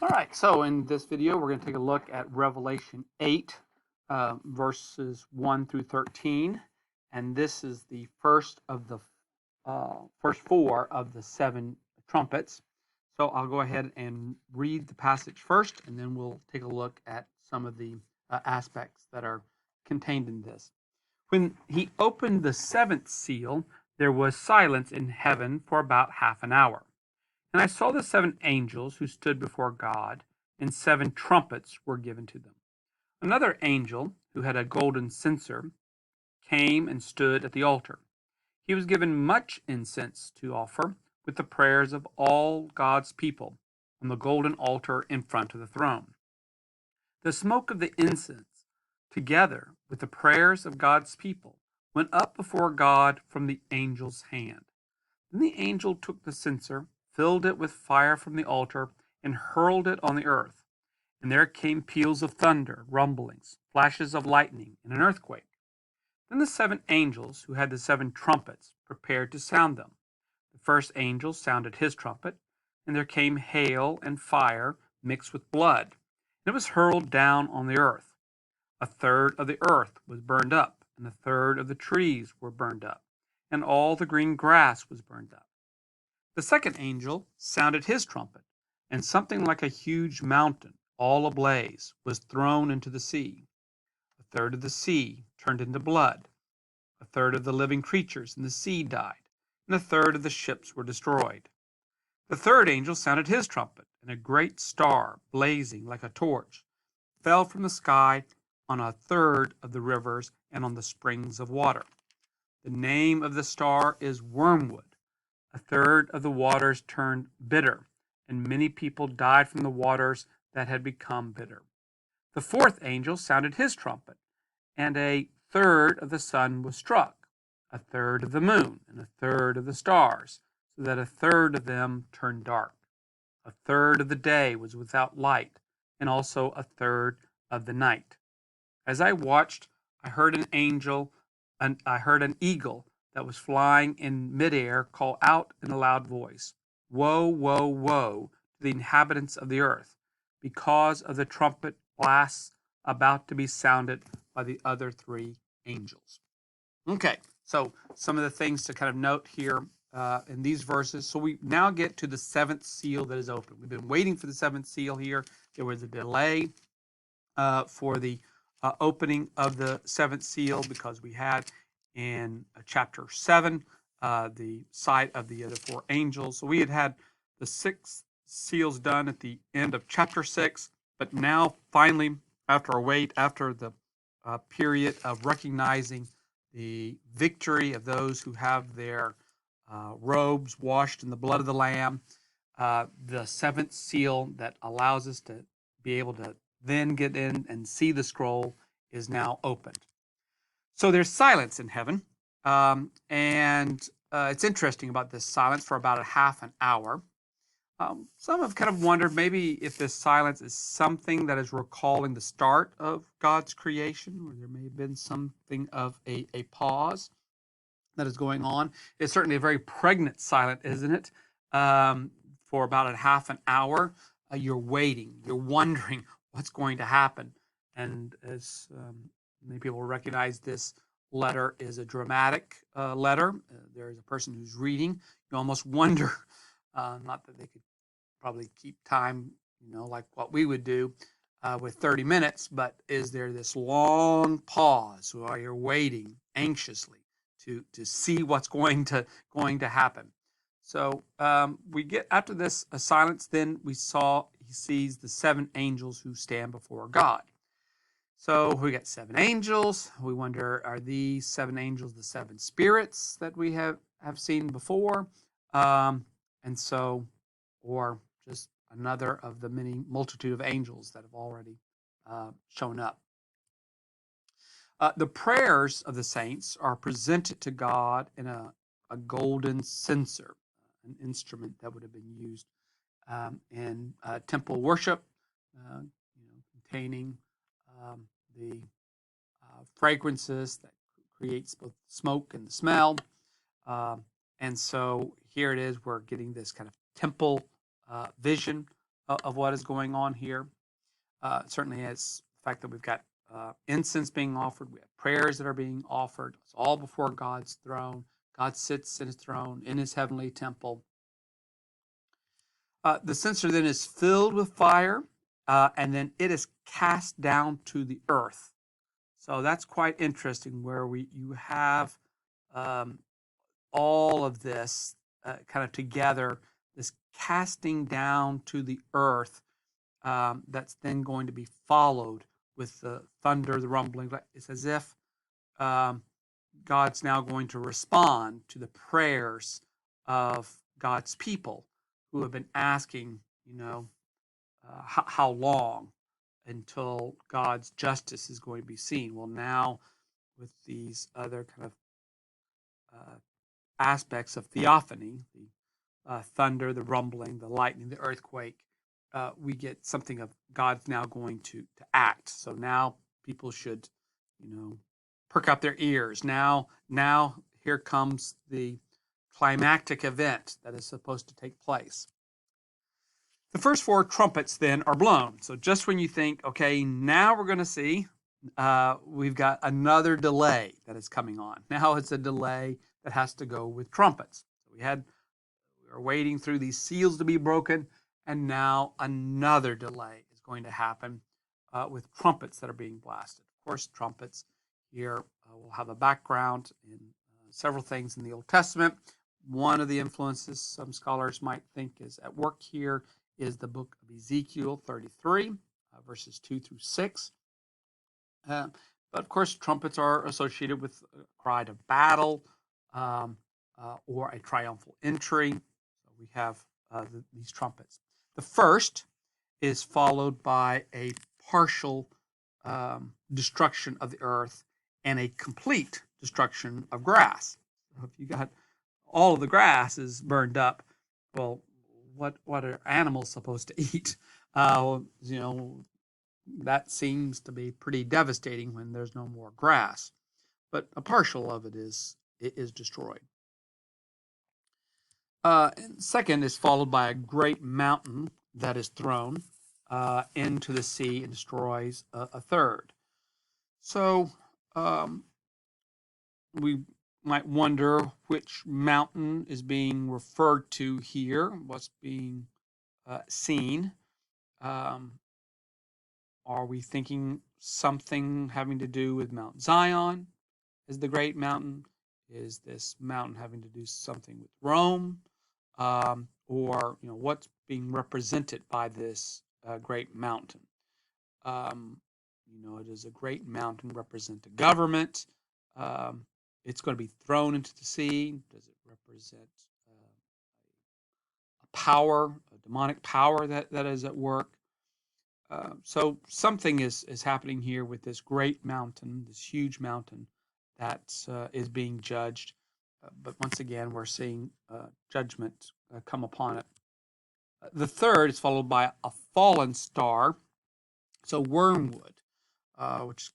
All right, so in this video, we're going to take a look at Revelation 8, verses 1 through 13. And this is the first four of the seven trumpets. So I'll go ahead and read the passage first, and then we'll take a look at some of the aspects that are contained in this. When he opened the seventh seal, there was silence in heaven for about half an hour. And I saw the seven angels who stood before God, and seven trumpets were given to them. Another angel, who had a golden censer, came and stood at the altar. He was given much incense to offer with the prayers of all God's people on the golden altar in front of the throne. The smoke of the incense, together with the prayers of God's people, went up before God from the angel's hand. Then the angel took the censer, filled it with fire from the altar, and hurled it on the earth. And there came peals of thunder, rumblings, flashes of lightning, and an earthquake. Then the seven angels, who had the seven trumpets, prepared to sound them. The first angel sounded his trumpet, and there came hail and fire mixed with blood, and it was hurled down on the earth. A third of the earth was burned up, and a third of the trees were burned up, and all the green grass was burned up. The second angel sounded his trumpet, and something like a huge mountain, all ablaze, was thrown into the sea. A third of the sea turned into blood. A third of the living creatures in the sea died, and a third of the ships were destroyed. The third angel sounded his trumpet, and a great star, blazing like a torch, fell from the sky on a third of the rivers and on the springs of water. The name of the star is Wormwood. A third of the waters turned bitter, and many people died from the waters that had become bitter. The fourth angel sounded his trumpet, and a third of the sun was struck, a third of the moon, and a third of the stars, so that a third of them turned dark. A third of the day was without light, and also a third of the night. As I watched, I heard an eagle that was flying in midair call out in a loud voice, "Woe, woe, woe to the inhabitants of the earth, because of the trumpet blasts about to be sounded by the other three angels." Okay, so some of the things to kind of note here in these verses. So we now get to the seventh seal that is open. We've been waiting for the seventh seal here. There was a delay for the opening of the seventh seal because we had in chapter 7 the sight of the other four angels. So we had the six seals done at the end of chapter 6, but now finally, after a wait, after the period of recognizing the victory of those who have their robes washed in the blood of the Lamb, the seventh seal that allows us to be able to then get in and see the scroll is now opened. So there's silence in heaven. And it's interesting about this silence for about a half an hour. Some have kind of wondered maybe if this silence is something that is recalling the start of God's creation, or there may have been something of a pause that is going on. It's certainly a very pregnant silence, isn't it? For about a half an hour, you're waiting, you're wondering what's going to happen. And as many people recognize, this letter is a dramatic letter. There is a person who's reading. You almost wonder, not that they could probably keep time, like what we would do with 30 minutes, but is there this long pause while you're waiting anxiously to see what's going to happen? So we get after this silence. Then he sees the seven angels who stand before God. So we got seven angels. We wonder, are these seven angels the seven spirits that we have seen before? And so, or just another of the many multitude of angels that have already shown up. The prayers of the saints are presented to God in a golden censer, an instrument that would have been used in temple worship, containing the fragrances that creates both smoke and the smell. And so here it is, we're getting this kind of temple vision of what is going on here. Certainly, it's the fact that we've got incense being offered, we have prayers that are being offered. It's all before God's throne. God sits in his throne in his heavenly temple. The censer then is filled with fire, and then it is cast down to the earth. So that's quite interesting, where you have um, all of this kind of together, this casting down to the earth, that's then going to be followed with the thunder, the rumbling. It's as if um, God's now going to respond to the prayers of God's people who have been asking, how long until God's justice is going to be seen. Well, now with these other kind of uh, aspects of theophany, the thunder, the rumbling, the lightning, the earthquake, we get something of God's now going to act. So now people should, perk up their ears. Now here comes the climactic event that is supposed to take place. The first four trumpets then are blown. So just when you think, okay, now we're going to see, we've got another delay that is coming on. Now it's a delay that has to go with trumpets. So we are waiting through these seals to be broken, and now another delay is going to happen with trumpets that are being blasted. Of course, trumpets here will have a background in several things in the Old Testament. One of the influences some scholars might think is at work here is the book of Ezekiel 33, verses 2 through 6. But of course, trumpets are associated with a cry of battle um, or a triumphal entry. So we have these trumpets. The first is followed by a partial destruction of the earth and a complete destruction of grass. So if you got all of the grass is burned up, well, what are animals supposed to eat? That seems to be pretty devastating when there's no more grass. But a partial of it is destroyed. And second is followed by a great mountain that is thrown into the sea and destroys a third. So we might wonder which mountain is being referred to here, what's being seen. Um, are we thinking something having to do with Mount Zion as the great mountain? Is this mountain having to do something with Rome? Or what's being represented by this great mountain? Does a great mountain represent a government? It's going to be thrown into the sea. Does it represent a power, a demonic power that is at work? So something is happening here with this great mountain, this huge mountain that is being judged. But once again, we're seeing judgment come upon it. The third is followed by a fallen star, so wormwood, which is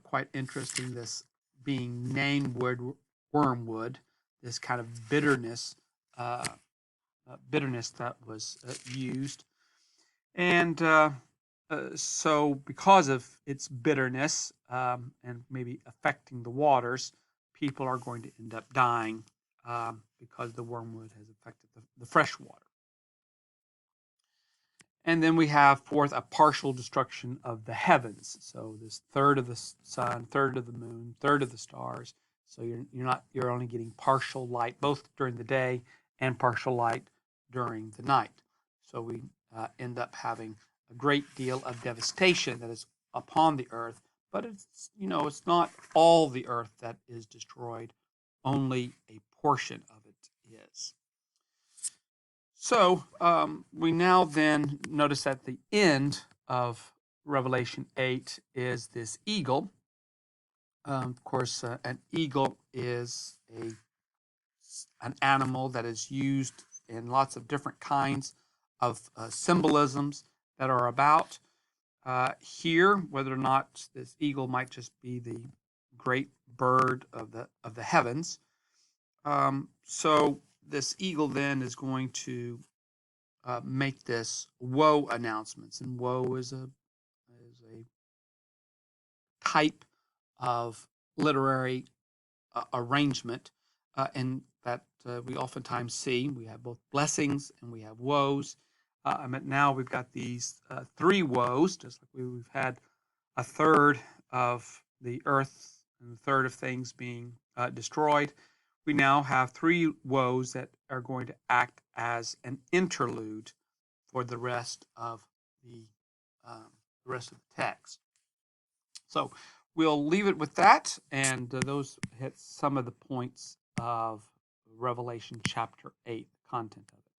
quite interesting. This being named wormwood, this kind of bitterness that was used, and so because of its bitterness and maybe affecting the waters, people are going to end up dying because the wormwood has affected the fresh water. And then we have fourth, a partial destruction of the heavens. So this third of the sun, third of the moon, third of the stars. So you're only getting partial light both during the day and partial light during the night. So we end up having a great deal of devastation that is upon the earth. But it's not all the earth that is destroyed. Only a portion of it is. So we now then notice at the end of Revelation 8 is this eagle. Of course, an eagle is an animal that is used in lots of different kinds of symbolisms that are about. Here, whether or not this eagle might just be the great bird of the heavens. So this eagle then is going to make this woe announcements, and woe is a type of literary arrangement, and that we oftentimes see. We have both blessings and we have woes. Now we've got these three woes, just like we've had a third of the earth and a third of things being destroyed. We now have three woes that are going to act as an interlude for the rest of the rest of the text. So we'll leave it with that, and those hit some of the points of Revelation chapter 8, the content of it.